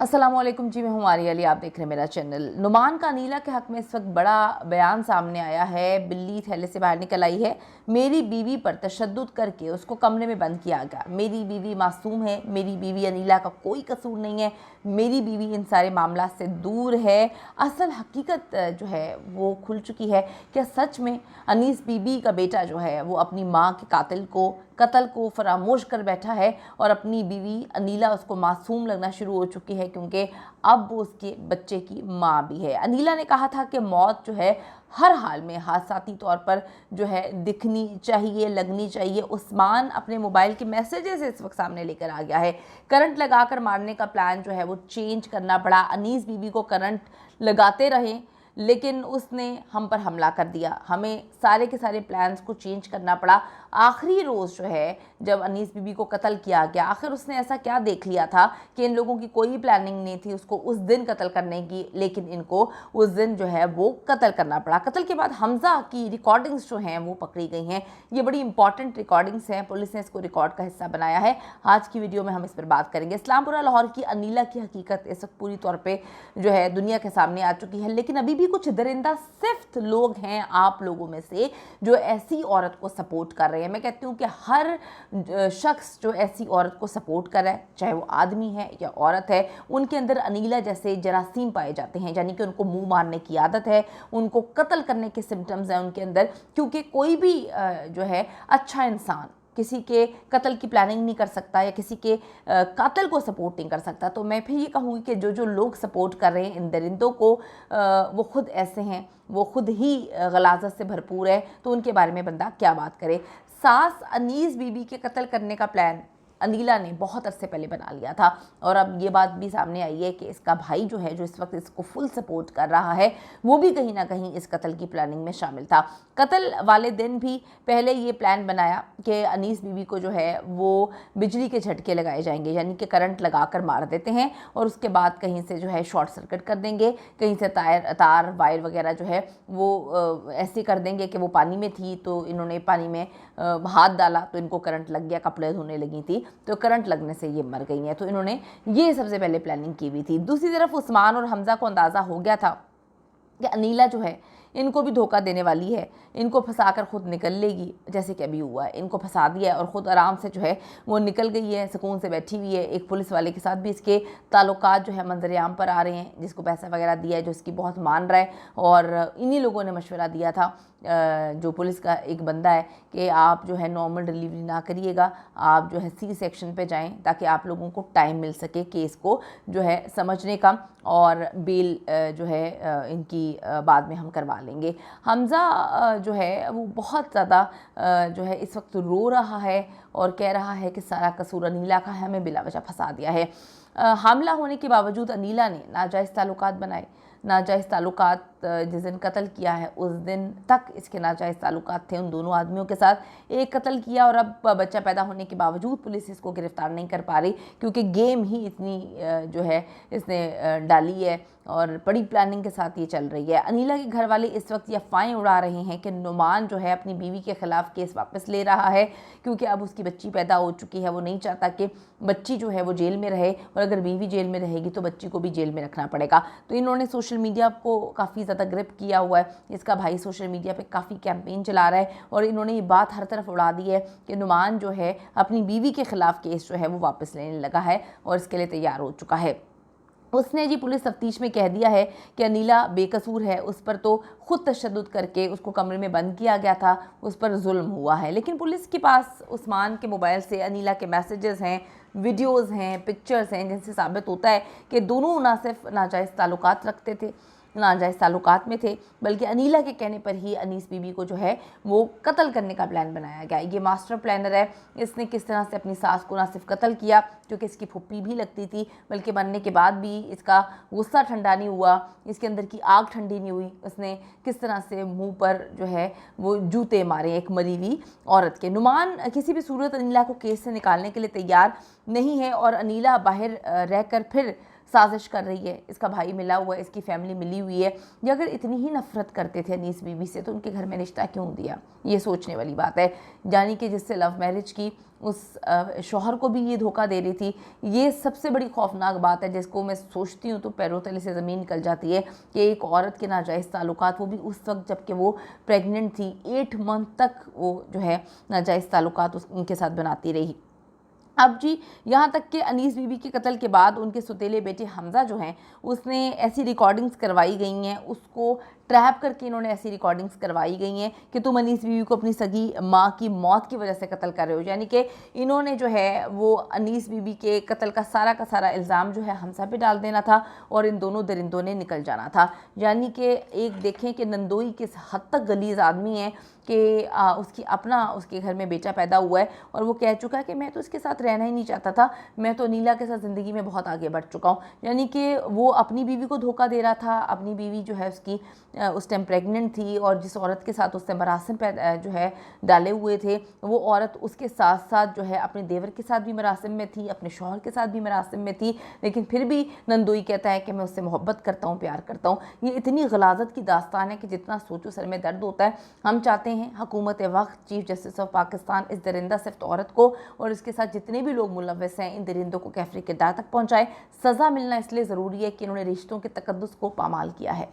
अस्सलामुअलैकुम जी, मैं हूँ आर्या अली। आप देख रहे हैं मेरा चैनल। नुमान का अनीला के हक में इस वक्त बड़ा बयान सामने आया है। बिल्ली थैले से बाहर निकल आई है। मेरी बीवी पर तशद्दुद करके उसको कमरे में बंद किया गया। मेरी बीवी मासूम है, मेरी बीवी अनीला का कोई कसूर नहीं है, मेरी बीवी इन सारे मामला से दूर है। असल हकीकत जो है वो खुल चुकी है। क्या सच में अनीस बीबी का बेटा जो है वो अपनी माँ के कत्ल को फरामोश कर बैठा है और अपनी बीवी अनीला उसको मासूम लगना शुरू हो चुकी है, क्योंकि अब वो उसके बच्चे की माँ भी है। अनीला ने कहा था कि मौत जो है हर हाल में हादसाती तौर पर जो है दिखनी चाहिए, लगनी चाहिए। उस्मान अपने मोबाइल के मैसेजेस इस वक्त सामने लेकर आ गया है। करंट लगाकर मारने का प्लान जो है वो चेंज करना पड़ा। अनीस बीबी को करंट लगाते रहे लेकिन उसने हम पर हमला कर दिया। हमें सारे के सारे प्लान्स को चेंज करना पड़ा। आखिरी रोज़ जो है जब अनीस बीबी को कत्ल किया गया, आखिर उसने ऐसा क्या देख लिया था कि इन लोगों की कोई प्लानिंग नहीं थी उसको उस दिन कत्ल करने की, लेकिन इनको उस दिन जो है वो कत्ल करना पड़ा। कत्ल के बाद हमजा की रिकॉर्डिंग्स जो हैं वो पकड़ी गई हैं। ये बड़ी इंपॉर्टेंट रिकॉर्डिंग्स हैं, पुलिस ने इसको रिकॉर्ड का हिस्सा बनाया है। आज की वीडियो में हम इस पर बात करेंगे। इस्लामपुरा लाहौर की अनीला की हकीकत इस वक्त पूरी तौर पर जो है दुनिया के सामने आ चुकी है, लेकिन अभी भी कुछ दरिंदा सिफ्त लोग हैं आप लोगों में से जो ऐसी औरत को सपोर्ट कर रहे हैं। मैं कहती हूँ कि हर शख्स जो ऐसी औरत को सपोर्ट कर रहा है, चाहे वो आदमी है या औरत है, उनके अंदर अनीला जैसे जरासीम पाए जाते हैं, यानी कि उनको मुंह मारने की आदत है, उनको कत्ल करने के सिम्टम्स हैं उनके अंदर। क्योंकि कोई भी जो है अच्छा इंसान किसी के कत्ल की प्लानिंग नहीं कर सकता या किसी के कातिल को सपोर्ट नहीं कर सकता। तो मैं फिर ये कहूँगी कि जो जो लोग सपोर्ट कर रहे हैं इन दरिंदों को, वो खुद ऐसे हैं, वो खुद ही गलाजत से भरपूर है, तो उनके बारे में बंदा क्या बात करे। सास अनीस बीबी के कत्ल करने का प्लान अनीला ने बहुत अरसे पहले बना लिया था और अब ये बात भी सामने आई है कि इसका भाई जो है, जो इस वक्त इसको फुल सपोर्ट कर रहा है, वो भी कहीं ना कहीं इस कत्ल की प्लानिंग में शामिल था। कत्ल वाले दिन भी पहले ये प्लान बनाया कि अनीस बीबी को जो है वो बिजली के झटके लगाए जाएंगे, यानी कि करंट लगाकर मार देते हैं और उसके बाद कहीं से जो है शॉर्ट सर्किट कर देंगे, कहीं से तार वायर वगैरह जो है वो ऐसे कर देंगे कि वो पानी में थी तो इन्होंने पानी में हाथ डाला तो इनको करंट लग गया, कपड़े धोने लगी थी तो करंट लगने से ये मर गई हैं। तो इन्होंने ये सबसे पहले प्लानिंग की हुई थी। दूसरी तरफ उस्मान और हमजा को अंदाज़ा हो गया था कि अनीला जो है इनको भी धोखा देने वाली है, इनको फंसाकर खुद निकल लेगी, जैसे कि अभी हुआ है। इनको फंसा दिया है और ख़ुद आराम से जो है वो निकल गई है, सुकून से बैठी हुई है। एक पुलिस वाले के साथ भी इसके ताल्लुकात जो है मंजर-ए-आम पर आ रहे हैं, जिसको पैसा वगैरह दिया है, जो इसकी बहुत मान रहा है। और इन्हीं लोगों ने मशवरा दिया था, जो पुलिस का एक बंदा है, कि आप जो है नॉर्मल डिलीवरी ना करिएगा, आप जो है सी सेक्शन पे जाएं ताकि आप लोगों को टाइम मिल सके केस को जो है समझने का, और बेल जो है इनकी बाद में हम करवा लेंगे। हमजा जो है वो बहुत ज़्यादा जो है इस वक्त रो रहा है और कह रहा है कि सारा कसूर अनीला का है, हमें बिला वजह फंसा दिया है। हामिला होने के बावजूद अनीला ने नाजायज़ ताल्लुकात बनाए। नाजायज़ ताल्लुकात जिस दिन कत्ल किया है उस दिन तक इसके नाजायज़ ताल्लुकात थे उन दोनों आदमियों के साथ। एक कत्ल किया और अब बच्चा पैदा होने के बावजूद पुलिस इसको गिरफ़्तार नहीं कर पा रही, क्योंकि गेम ही इतनी जो है इसने डाली है और बड़ी प्लानिंग के साथ ये चल रही है। अनीला के घर वाले इस वक्त ये अफवाहें उड़ा रहे हैं कि नुमान जो है अपनी बीवी के ख़िलाफ़ केस वापस ले रहा है, क्योंकि अब उसकी बच्ची पैदा हो चुकी है। वो नहीं चाहता कि बच्ची जो है वो जेल में रहे, और अगर बीवी जेल में रहेगी तो बच्ची को भी जेल में रखना पड़ेगा। तो इन्होंने सोशल मीडिया को काफ़ी ज़्यादा ग्रिप किया हुआ है। इसका भाई सोशल मीडिया पे काफ़ी कैंपेन चला रहा है और इन्होंने ये बात हर तरफ उड़ा दी है कि नुमान जो है अपनी बीवी के ख़िलाफ़ केस जो है वो वापस लेने लगा है और इसके लिए तैयार हो चुका है। उसने जी पुलिस तफ्तीश में कह दिया है कि अनीला बेकसूर है, उस पर तो खुद तशद्दुद करके उसको कमरे में बंद किया गया था, उस पर जुल्म हुआ है। लेकिन पुलिस के पास उस्मान के मोबाइल से अनीला के मैसेजेस हैं, वीडियोज़ हैं, पिक्चर्स हैं, जिनसे साबित होता है कि दोनों ना सिर्फ नाजायज़ ताल्लुकात रखते थे, नाजायज़ ताल्लुकात में थे, बल्कि अनीला के कहने पर ही अनीस बीबी को जो है वो कत्ल करने का प्लान बनाया गया। ये मास्टर प्लानर है। इसने किस तरह से अपनी सास को ना सिर्फ कत्ल किया, क्योंकि इसकी फुप्पी भी लगती थी, बल्कि मरने के बाद भी इसका गुस्सा ठंडा नहीं हुआ, इसके अंदर की आग ठंडी नहीं हुई। उसने किस तरह से मुंह पर जो है वो जूते मारे एक मरी हुई औरत के। नुमान किसी भी सूरत अनीला को केस से निकालने के लिए तैयार नहीं है और अनीला बाहर रहकर फिर साजिश कर रही है, इसका भाई मिला हुआ है, इसकी फैमिली मिली हुई है। ये अगर इतनी ही नफरत करते थे अनीस बीवी से तो उनके घर में रिश्ता क्यों दिया? ये सोचने वाली बात है। यानी कि जिससे लव मैरिज की उस शौहर को भी ये धोखा दे रही थी। ये सबसे बड़ी खौफनाक बात है जिसको मैं सोचती हूँ तो पैरों तले से ज़मीन निकल जाती है कि एक औरत के नाजायज़ ताल्लुकात, वो भी उस वक्त जबकि वो प्रेग्नेंट थी, 8 मंथ तक वो जो है नाजायज़ ताल्लुकात उनके साथ बनाती रही। अब जी यहाँ तक कि अनीस बीबी के कत्ल के बाद उनके सौतेले बेटे हमज़ा जो हैं उसने ऐसी रिकॉर्डिंग्स करवाई गई हैं, उसको ट्रैप करके इन्होंने ऐसी रिकॉर्डिंग्स करवाई गई हैं कि तुम अनीस बीवी को अपनी सगी माँ की मौत की वजह से कत्ल कर रहे हो। यानी कि इन्होंने जो है वो अनीस बीबी के कत्ल का सारा इल्ज़ाम जो है हमज़ा पे डाल देना था और इन दोनों दरिंदों ने निकल जाना था। यानी कि एक देखें कि नंदोई किस हद तक गलीज़ आदमी है कि उसके घर में बेटा पैदा हुआ है और वो कह चुका है कि मैं तो इसके साथ रहना ही नहीं चाहता था, मैं तो नीला के साथ ज़िंदगी में बहुत आगे बढ़ चुका हूँ। यानी कि वो अपनी बीवी को धोखा दे रहा था। अपनी बीवी जो है उसकी उस टाइम प्रेग्नेंट थी और जिस औरत के साथ उसने मरासिम जो है डाले हुए थे, वो औरत उसके साथ साथ जो है अपने देवर के साथ भी मरासिम में थी, अपने शौहर के साथ भी मरासिम में थी, लेकिन फिर भी नंदोई कहता है कि मैं उससे मोहब्बत करता हूँ, प्यार करता हूँ। ये इतनी गलाजत की दास्तान है कि जितना सोचो सर में दर्द होता है। हम चाहते हैं हुकूमत वक्त, चीफ जस्टिस ऑफ पाकिस्तान इस दरिंदा सिर्फ औरत को और इसके साथ जितने भी लोग मुलव्वस हैं इन दरिंदों को कैफरी किरदार तक पहुँचाए। सज़ा मिलना इसलिए ज़रूरी है कि इन्होंने रिश्तों के तकद्दुस को पामाल किया है।